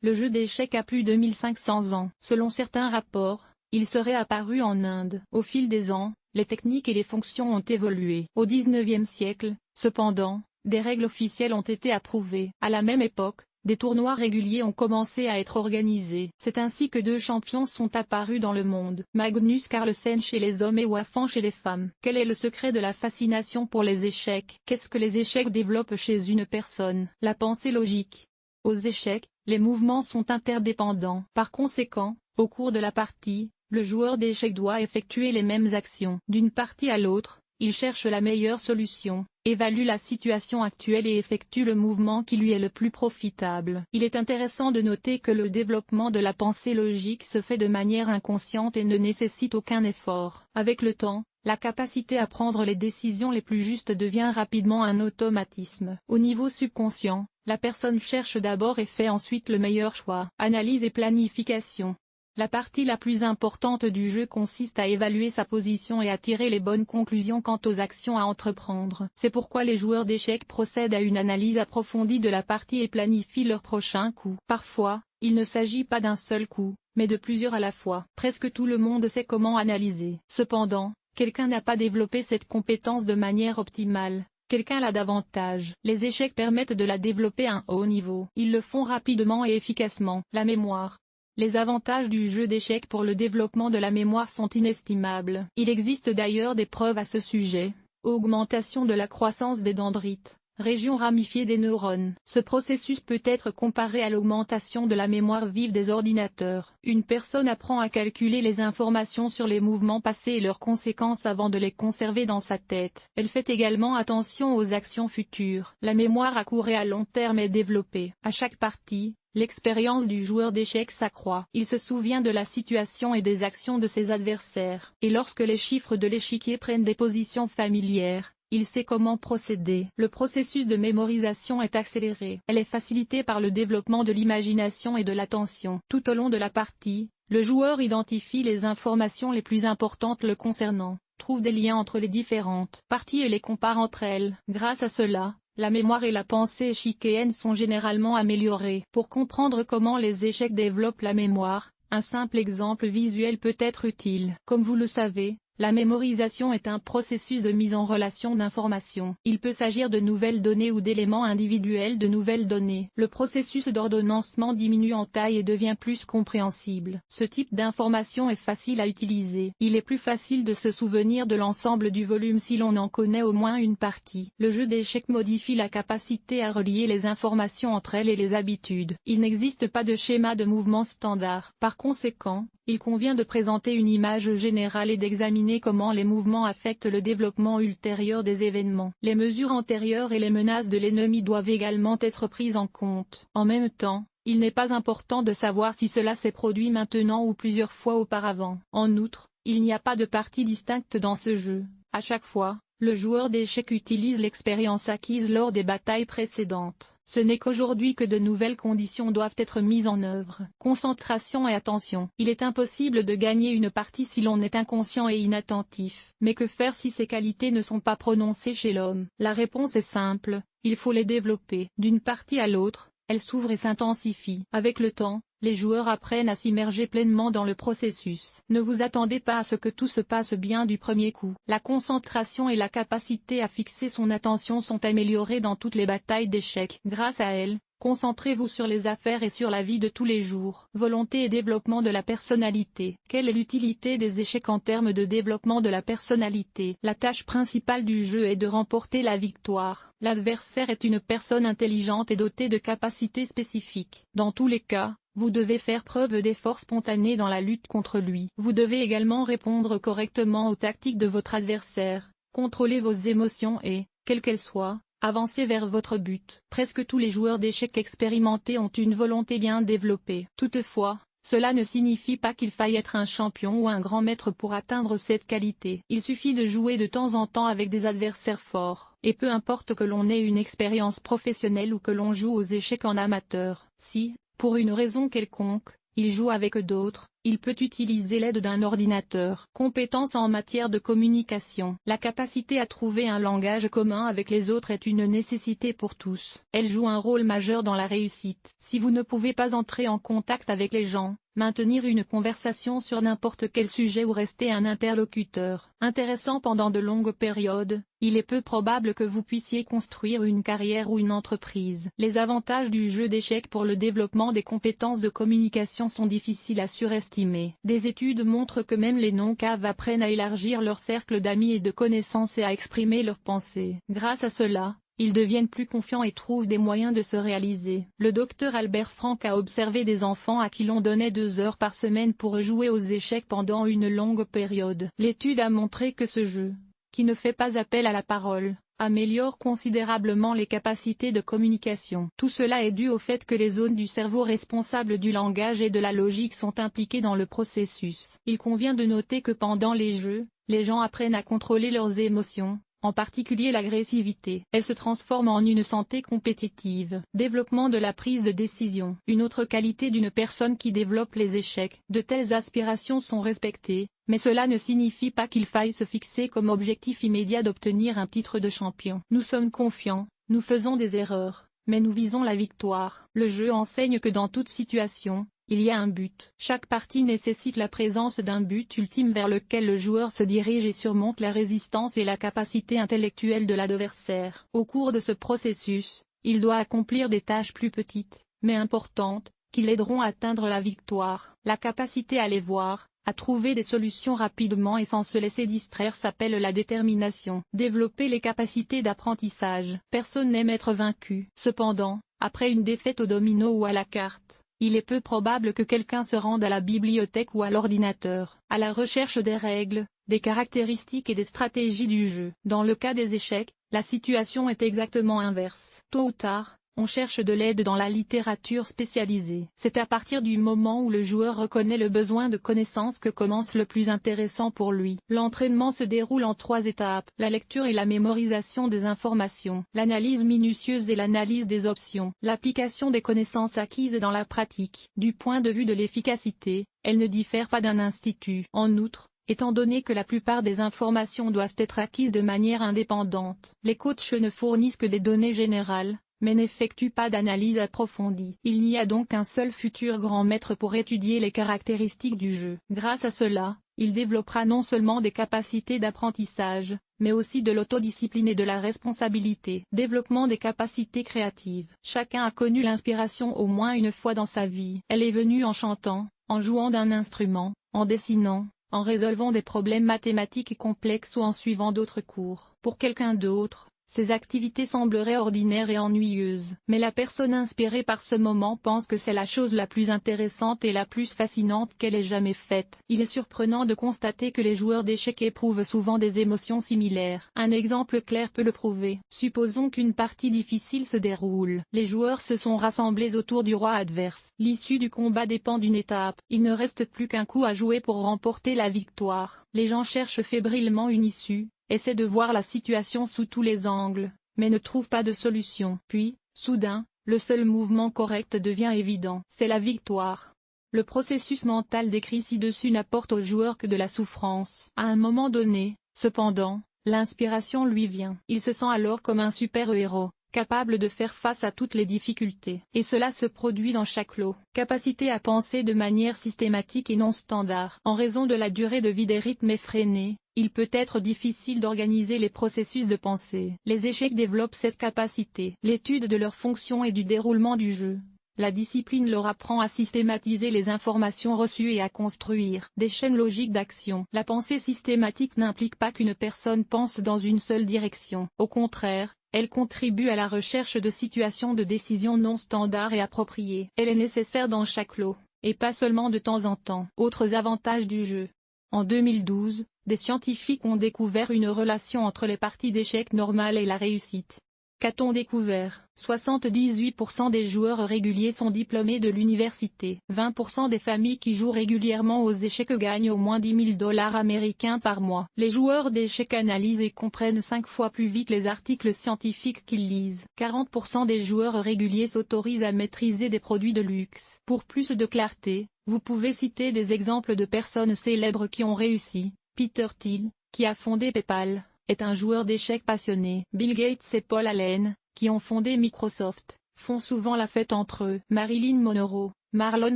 le jeu d'échecs a plus de 1500 ans. Selon certains rapports, il serait apparu en Inde. Au fil des ans, les techniques et les fonctions ont évolué. Au XIXe siècle, cependant, des règles officielles ont été approuvées. À la même époque, des tournois réguliers ont commencé à être organisés. C'est ainsi que deux champions sont apparus dans le monde. Magnus Carlsen chez les hommes et Wafan chez les femmes. Quel est le secret de la fascination pour les échecs? Qu'est-ce que les échecs développent chez une personne? La pensée logique. Aux échecs, les mouvements sont interdépendants. Par conséquent, au cours de la partie, le joueur d'échecs doit effectuer les mêmes actions. D'une partie à l'autre, il cherche la meilleure solution, évalue la situation actuelle et effectue le mouvement qui lui est le plus profitable. Il est intéressant de noter que le développement de la pensée logique se fait de manière inconsciente et ne nécessite aucun effort. Avec le temps, la capacité à prendre les décisions les plus justes devient rapidement un automatisme. Au niveau subconscient, la personne cherche d'abord et fait ensuite le meilleur choix. Analyse et planification. La partie la plus importante du jeu consiste à évaluer sa position et à tirer les bonnes conclusions quant aux actions à entreprendre. C'est pourquoi les joueurs d'échecs procèdent à une analyse approfondie de la partie et planifient leur prochain coup. Parfois, il ne s'agit pas d'un seul coup, mais de plusieurs à la fois. Presque tout le monde sait comment analyser. Cependant, quelqu'un n'a pas développé cette compétence de manière optimale. Quelqu'un l'a davantage. Les échecs permettent de la développer à un haut niveau. Ils le font rapidement et efficacement. La mémoire. Les avantages du jeu d'échecs pour le développement de la mémoire sont inestimables. Il existe d'ailleurs des preuves à ce sujet. Augmentation de la croissance des dendrites, région ramifiée des neurones. Ce processus peut être comparé à l'augmentation de la mémoire vive des ordinateurs. Une personne apprend à calculer les informations sur les mouvements passés et leurs conséquences avant de les conserver dans sa tête. Elle fait également attention aux actions futures. La mémoire à court et à long terme est développée. À chaque partie, l'expérience du joueur d'échecs s'accroît. Il se souvient de la situation et des actions de ses adversaires. Et lorsque les chiffres de l'échiquier prennent des positions familières, il sait comment procéder. Le processus de mémorisation est accéléré. Elle est facilitée par le développement de l'imagination et de l'attention. Tout au long de la partie, le joueur identifie les informations les plus importantes le concernant, trouve des liens entre les différentes parties et les compare entre elles. Grâce à cela, la mémoire et la pensée échiquienne sont généralement améliorées. Pour comprendre comment les échecs développent la mémoire, un simple exemple visuel peut être utile. Comme vous le savez, la mémorisation est un processus de mise en relation d'informations. Il peut s'agir de nouvelles données ou d'éléments individuels de nouvelles données. Le processus d'ordonnancement diminue en taille et devient plus compréhensible. Ce type d'information est facile à utiliser. Il est plus facile de se souvenir de l'ensemble du volume si l'on en connaît au moins une partie. Le jeu d'échecs modifie la capacité à relier les informations entre elles et les habitudes. Il n'existe pas de schéma de mouvement standard. Par conséquent, il convient de présenter une image générale et d'examiner comment les mouvements affectent le développement ultérieur des événements. Les mesures antérieures et les menaces de l'ennemi doivent également être prises en compte. En même temps, il n'est pas important de savoir si cela s'est produit maintenant ou plusieurs fois auparavant. En outre, il n'y a pas de partie distincte dans ce jeu. À chaque fois, le joueur d'échecs utilise l'expérience acquise lors des batailles précédentes. Ce n'est qu'aujourd'hui que de nouvelles conditions doivent être mises en œuvre. Concentration et attention. Il est impossible de gagner une partie si l'on est inconscient et inattentif. Mais que faire si ces qualités ne sont pas prononcées chez l'homme? La réponse est simple, il faut les développer. D'une partie à l'autre, elles s'ouvrent et s'intensifient. Avec le temps, les joueurs apprennent à s'immerger pleinement dans le processus. Ne vous attendez pas à ce que tout se passe bien du premier coup. La concentration et la capacité à fixer son attention sont améliorées dans toutes les batailles d'échecs. Grâce à elles, concentrez-vous sur les affaires et sur la vie de tous les jours. Volonté et développement de la personnalité. Quelle est l'utilité des échecs en termes de développement de la personnalité? La tâche principale du jeu est de remporter la victoire. L'adversaire est une personne intelligente et dotée de capacités spécifiques. Dans tous les cas, vous devez faire preuve d'efforts spontanés dans la lutte contre lui. Vous devez également répondre correctement aux tactiques de votre adversaire, contrôler vos émotions et, quelles qu'elles soient, avancer vers votre but. Presque tous les joueurs d'échecs expérimentés ont une volonté bien développée. Toutefois, cela ne signifie pas qu'il faille être un champion ou un grand maître pour atteindre cette qualité. Il suffit de jouer de temps en temps avec des adversaires forts. Et peu importe que l'on ait une expérience professionnelle ou que l'on joue aux échecs en amateur, si, pour une raison quelconque, il joue avec d'autres, il peut utiliser l'aide d'un ordinateur. Compétences en matière de communication. La capacité à trouver un langage commun avec les autres est une nécessité pour tous. Elle joue un rôle majeur dans la réussite. Si vous ne pouvez pas entrer en contact avec les gens, maintenir une conversation sur n'importe quel sujet ou rester un interlocuteur intéressant pendant de longues périodes, il est peu probable que vous puissiez construire une carrière ou une entreprise. Les avantages du jeu d'échecs pour le développement des compétences de communication sont difficiles à surestimer. Des études montrent que même les non-caves apprennent à élargir leur cercle d'amis et de connaissances et à exprimer leurs pensées. Grâce à cela, ils deviennent plus confiants et trouvent des moyens de se réaliser. Le docteur Albert Frank a observé des enfants à qui l'on donnait 2 heures par semaine pour jouer aux échecs pendant une longue période. L'étude a montré que ce jeu, qui ne fait pas appel à la parole, améliore considérablement les capacités de communication. Tout cela est dû au fait que les zones du cerveau responsables du langage et de la logique sont impliquées dans le processus. Il convient de noter que pendant les jeux, les gens apprennent à contrôler leurs émotions, en particulier l'agressivité. Elle se transforme en une santé compétitive. Développement de la prise de décision. Une autre qualité d'une personne qui développe les échecs. De telles aspirations sont respectées, mais cela ne signifie pas qu'il faille se fixer comme objectif immédiat d'obtenir un titre de champion. Nous sommes confiants, nous faisons des erreurs, mais nous visons la victoire. Le jeu enseigne que dans toute situation, il y a un but. Chaque partie nécessite la présence d'un but ultime vers lequel le joueur se dirige et surmonte la résistance et la capacité intellectuelle de l'adversaire. Au cours de ce processus, il doit accomplir des tâches plus petites, mais importantes, qui l'aideront à atteindre la victoire. La capacité à les voir, à trouver des solutions rapidement et sans se laisser distraire s'appelle la détermination. Développer les capacités d'apprentissage. Personne n'aime être vaincu. Cependant, après une défaite au domino ou à la carte, il est peu probable que quelqu'un se rende à la bibliothèque ou à l'ordinateur, à la recherche des règles, des caractéristiques et des stratégies du jeu. Dans le cas des échecs, la situation est exactement inverse. Tôt ou tard, on cherche de l'aide dans la littérature spécialisée. C'est à partir du moment où le joueur reconnaît le besoin de connaissances que commence le plus intéressant pour lui. L'entraînement se déroule en 3 étapes. La lecture et la mémorisation des informations. L'analyse minutieuse et l'analyse des options. L'application des connaissances acquises dans la pratique. Du point de vue de l'efficacité, elle ne diffère pas d'un institut. En outre, étant donné que la plupart des informations doivent être acquises de manière indépendante, les coachs ne fournissent que des données générales, mais n'effectue pas d'analyse approfondie. Il n'y a donc qu'un seul futur grand maître pour étudier les caractéristiques du jeu. Grâce à cela, il développera non seulement des capacités d'apprentissage, mais aussi de l'autodiscipline et de la responsabilité. Développement des capacités créatives. Chacun a connu l'inspiration au moins une fois dans sa vie. Elle est venue en chantant, en jouant d'un instrument, en dessinant, en résolvant des problèmes mathématiques complexes ou en suivant d'autres cours. Pour quelqu'un d'autre, ces activités sembleraient ordinaires et ennuyeuses. Mais la personne inspirée par ce moment pense que c'est la chose la plus intéressante et la plus fascinante qu'elle ait jamais faite. Il est surprenant de constater que les joueurs d'échecs éprouvent souvent des émotions similaires. Un exemple clair peut le prouver. Supposons qu'une partie difficile se déroule. Les joueurs se sont rassemblés autour du roi adverse. L'issue du combat dépend d'une étape. Il ne reste plus qu'un coup à jouer pour remporter la victoire. Les gens cherchent fébrilement une issue, essaie de voir la situation sous tous les angles, mais ne trouve pas de solution. Puis, soudain, le seul mouvement correct devient évident. C'est la victoire. Le processus mental décrit ci-dessus n'apporte au joueur que de la souffrance. À un moment donné, cependant, l'inspiration lui vient. Il se sent alors comme un super-héros, capable de faire face à toutes les difficultés. Et cela se produit dans chaque lot. Capacité à penser de manière systématique et non standard. En raison de la durée de vie des rythmes effrénés, il peut être difficile d'organiser les processus de pensée. Les échecs développent cette capacité. L'étude de leur fonction et du déroulement du jeu. La discipline leur apprend à systématiser les informations reçues et à construire des chaînes logiques d'action. La pensée systématique n'implique pas qu'une personne pense dans une seule direction. Au contraire, elle contribue à la recherche de situations de décision non standards et appropriées. Elle est nécessaire dans chaque lot, et pas seulement de temps en temps. Autres avantages du jeu. En 2012, des scientifiques ont découvert une relation entre les parties d'échecs normales et la réussite. Qu'a-t-on découvert? 78% des joueurs réguliers sont diplômés de l'université. 20% des familles qui jouent régulièrement aux échecs gagnent au moins 10 000 $ américains par mois. Les joueurs d'échecs analysent et comprennent 5 fois plus vite les articles scientifiques qu'ils lisent. 40% des joueurs réguliers s'autorisent à maîtriser des produits de luxe. Pour plus de clarté, Vous pouvez citer des exemples de personnes célèbres qui ont réussi. Peter Thiel, qui a fondé PayPal, est un joueur d'échecs passionné. Bill Gates et Paul Allen, qui ont fondé Microsoft, font souvent la fête entre eux. Marilyn Monroe, Marlon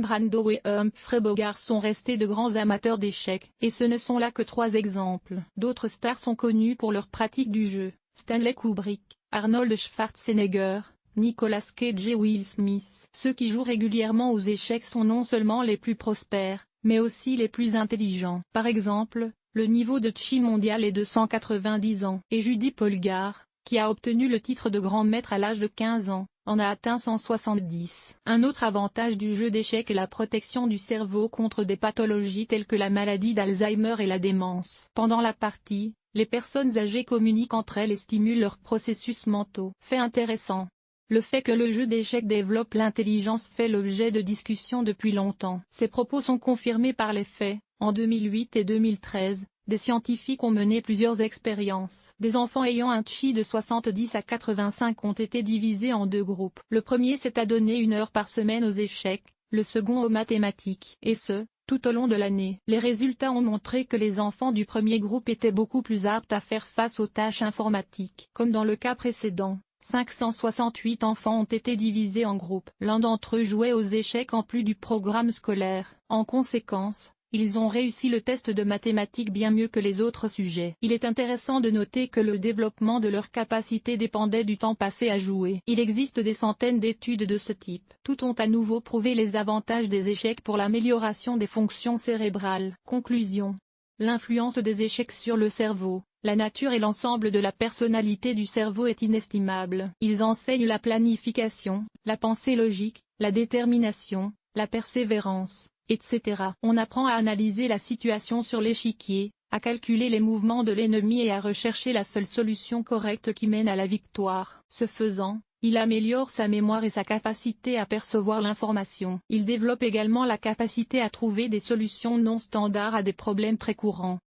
Brando et Humphrey Bogart sont restés de grands amateurs d'échecs. Et ce ne sont là que 3 exemples. D'autres stars sont connues pour leur pratique du jeu. Stanley Kubrick, Arnold Schwarzenegger, Nicolas Cage et Will Smith. Ceux qui jouent régulièrement aux échecs sont non seulement les plus prospères, mais aussi les plus intelligents. Par exemple, le niveau de chi mondial est de 190 ans. Et Judy Polgar, qui a obtenu le titre de grand maître à l'âge de 15 ans, en a atteint 170. Un autre avantage du jeu d'échecs est la protection du cerveau contre des pathologies telles que la maladie d'Alzheimer et la démence. Pendant la partie, les personnes âgées communiquent entre elles et stimulent leurs processus mentaux. Fait intéressant. Le fait que le jeu d'échecs développe l'intelligence fait l'objet de discussions depuis longtemps. Ces propos sont confirmés par les faits. En 2008 et 2013, des scientifiques ont mené plusieurs expériences. Des enfants ayant un chi de 70 à 85 ont été divisés en 2 groupes. Le premier s'est adonné 1 heure par semaine aux échecs, le second aux mathématiques. Et ce, tout au long de l'année. Les résultats ont montré que les enfants du premier groupe étaient beaucoup plus aptes à faire face aux tâches informatiques. Comme dans le cas précédent, 568 enfants ont été divisés en groupes. L'un d'entre eux jouait aux échecs en plus du programme scolaire. En conséquence, ils ont réussi le test de mathématiques bien mieux que les autres sujets. Il est intéressant de noter que le développement de leur capacité dépendait du temps passé à jouer. Il existe des centaines d'études de ce type. Toutes ont à nouveau prouvé les avantages des échecs pour l'amélioration des fonctions cérébrales. Conclusion. L'influence des échecs sur le cerveau, la nature et l'ensemble de la personnalité du cerveau est inestimable. Ils enseignent la planification, la pensée logique, la détermination, la persévérance, etc. On apprend à analyser la situation sur l'échiquier, à calculer les mouvements de l'ennemi et à rechercher la seule solution correcte qui mène à la victoire. Ce faisant, il améliore sa mémoire et sa capacité à percevoir l'information. Il développe également la capacité à trouver des solutions non standards à des problèmes très courants.